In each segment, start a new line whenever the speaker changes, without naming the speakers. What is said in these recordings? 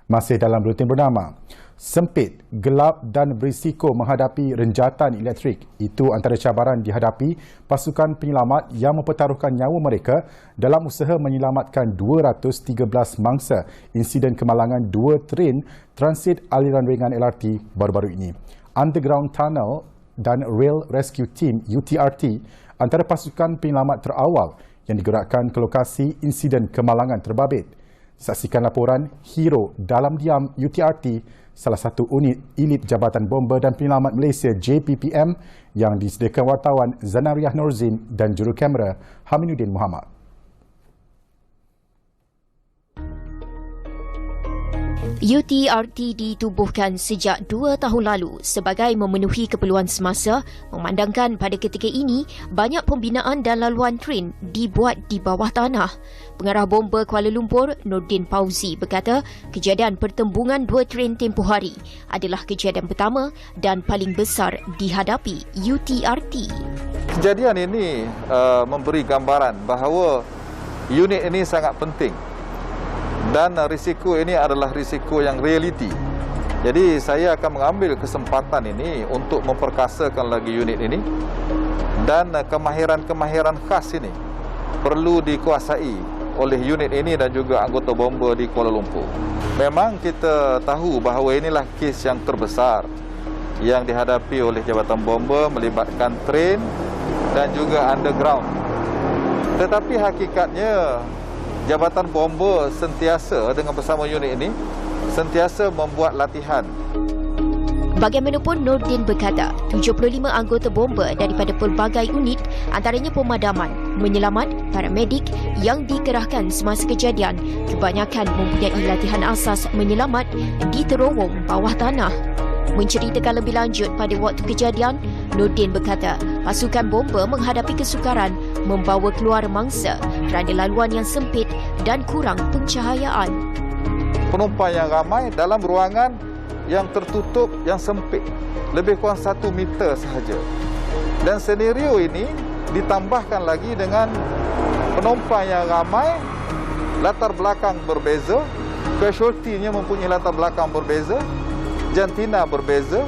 Masih dalam buletin bernama, sempit, gelap dan berisiko menghadapi renjatan elektrik. Itu antara cabaran dihadapi pasukan penyelamat yang mempertaruhkan nyawa mereka dalam usaha menyelamatkan 213 mangsa insiden kemalangan 2 tren transit aliran ringan LRT baru-baru ini. Underground Tunnel dan Rail Rescue Team UTRT antara pasukan penyelamat terawal yang digerakkan ke lokasi insiden kemalangan terbabit. Saksikan laporan Hero Dalam Diam UTRT, salah satu unit elit Jabatan Bomba dan Penyelamat Malaysia JPPM yang disediakan wartawan Zanariah Norzin dan jurukamera Haminuddin Muhammad.
UTRT ditubuhkan sejak 2 tahun lalu sebagai memenuhi keperluan semasa, memandangkan pada ketika ini banyak pembinaan dan laluan tren dibuat di bawah tanah. Pengarah Bomba Kuala Lumpur, Nordin Fauzi berkata, kejadian pertembungan 2 tren tempoh hari adalah kejadian pertama dan paling besar dihadapi UTRT.
Kejadian ini memberi gambaran bahawa unit ini sangat penting. Dan risiko ini adalah risiko yang realiti. Jadi saya akan mengambil kesempatan ini untuk memperkasakan lagi unit ini. Dan kemahiran-kemahiran khas ini perlu dikuasai oleh unit ini dan juga anggota bomba di Kuala Lumpur. Memang kita tahu bahawa inilah kes yang terbesar yang dihadapi oleh Jabatan Bomba melibatkan tren dan juga underground. Tetapi hakikatnya Jabatan Bomba sentiasa dengan bersama unit ini sentiasa membuat latihan.
Bagaimanapun, Nordin berkata 75 anggota bomba daripada pelbagai unit, antaranya pemadaman, menyelamat, paramedik yang dikerahkan semasa kejadian kebanyakan mempunyai latihan asas menyelamat di terowong bawah tanah. Menceritakan lebih lanjut pada waktu kejadian, Nordin berkata pasukan bomba menghadapi kesukaran membawa keluar mangsa kerana laluan yang sempit dan kurang pencahayaan.
Penumpang yang ramai dalam ruangan yang tertutup, yang sempit, lebih kurang 1 meter sahaja. Dan senario ini ditambahkan lagi dengan penumpang yang ramai, latar belakang berbeza, casualty-nya mempunyai latar belakang berbeza, jantina berbeza,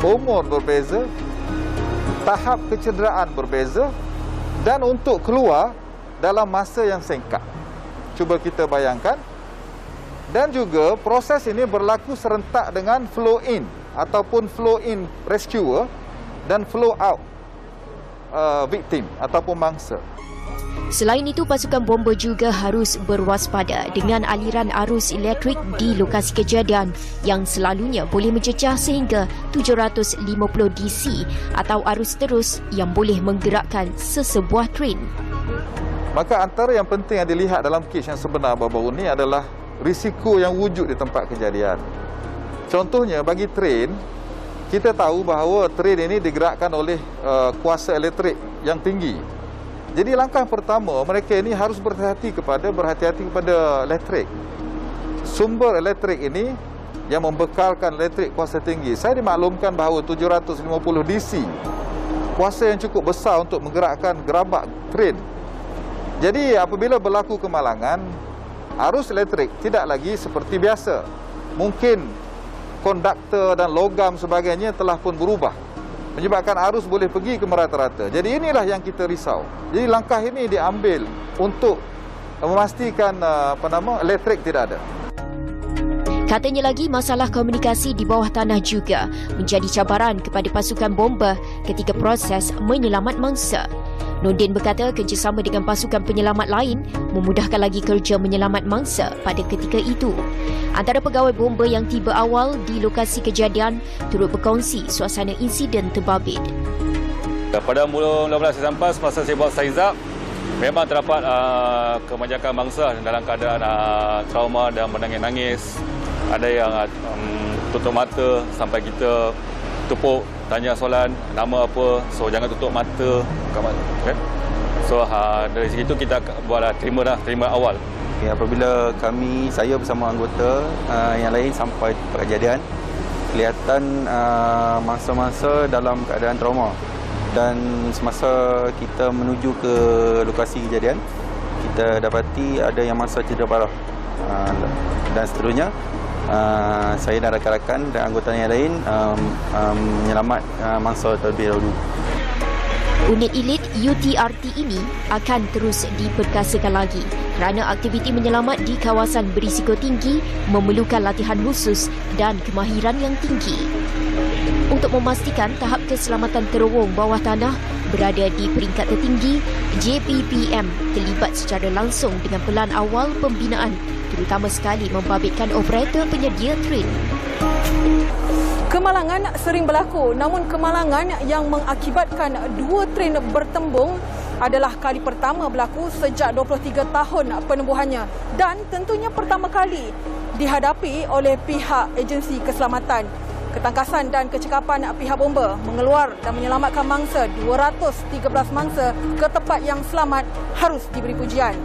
umur berbeza, tahap kecederaan berbeza dan untuk keluar dalam masa yang singkat. Cuba kita bayangkan. Dan juga proses ini berlaku serentak dengan flow in ataupun flow in rescuer dan flow out victim ataupun mangsa.
Selain itu, pasukan bomba juga harus berwaspada dengan aliran arus elektrik di lokasi kejadian yang selalunya boleh mencecah sehingga 750 DC atau arus terus yang boleh menggerakkan sesebuah tren.
Maka antara yang penting yang dilihat dalam kes yang sebenar baru-baru ini adalah risiko yang wujud di tempat kejadian. Contohnya bagi tren, kita tahu bahawa tren ini digerakkan oleh kuasa elektrik yang tinggi. Jadi langkah pertama mereka ini harus berhati-hati kepada elektrik. Sumber elektrik ini yang membekalkan elektrik kuasa tinggi. Saya dimaklumkan bahawa 750 DC, kuasa yang cukup besar untuk menggerakkan gerabak tren. Jadi apabila berlaku kemalangan, arus elektrik tidak lagi seperti biasa. Mungkin konduktor dan logam sebagainya telah pun berubah, menyebabkan arus boleh pergi ke merata-rata. Jadi inilah yang kita risau. Jadi langkah ini diambil untuk memastikan elektrik tidak ada.
Katanya lagi, masalah komunikasi di bawah tanah juga menjadi cabaran kepada pasukan bomba ketika proses menyelamat mangsa. Nordin berkata kerjasama dengan pasukan penyelamat lain memudahkan lagi kerja menyelamat mangsa pada ketika itu. Antara pegawai bomba yang tiba awal di lokasi kejadian turut berkongsi suasana insiden terbabit.
Pada bulan 16 saya sampai, semasa saya buat saizap, memang terdapat kemanjakan mangsa dalam keadaan trauma dan menangis-nangis. Ada yang tutup mata sampai kita tepuk, tanya soalan, nama apa, so jangan tutup mata. Okay? So dari situ kita buatlah terima awal.
Okay, apabila saya bersama anggota yang lain sampai tempat kejadian, kelihatan mangsa-mangsa dalam keadaan trauma. Dan semasa kita menuju ke lokasi kejadian, kita dapati ada yang mangsa cedera parah dan seterusnya. saya dan rakan-rakan dan anggota yang lain menyelamat mangsa terlebih dahulu.
Unit elit UTRT ini akan terus diperkasakan lagi kerana aktiviti menyelamat di kawasan berisiko tinggi memerlukan latihan khusus dan kemahiran yang tinggi. Untuk memastikan tahap keselamatan terowong bawah tanah berada di peringkat tertinggi, JPPM terlibat secara langsung dengan pelan awal pembinaan, terutama sekali membabitkan operator penyedia train.
Kemalangan sering berlaku, namun kemalangan yang mengakibatkan dua train bertembung adalah kali pertama berlaku sejak 23 tahun penubuhannya dan tentunya pertama kali dihadapi oleh pihak agensi keselamatan. Ketangkasan dan kecekapan pihak bomba mengeluar dan menyelamatkan mangsa 213 mangsa ke tempat yang selamat harus diberi pujian.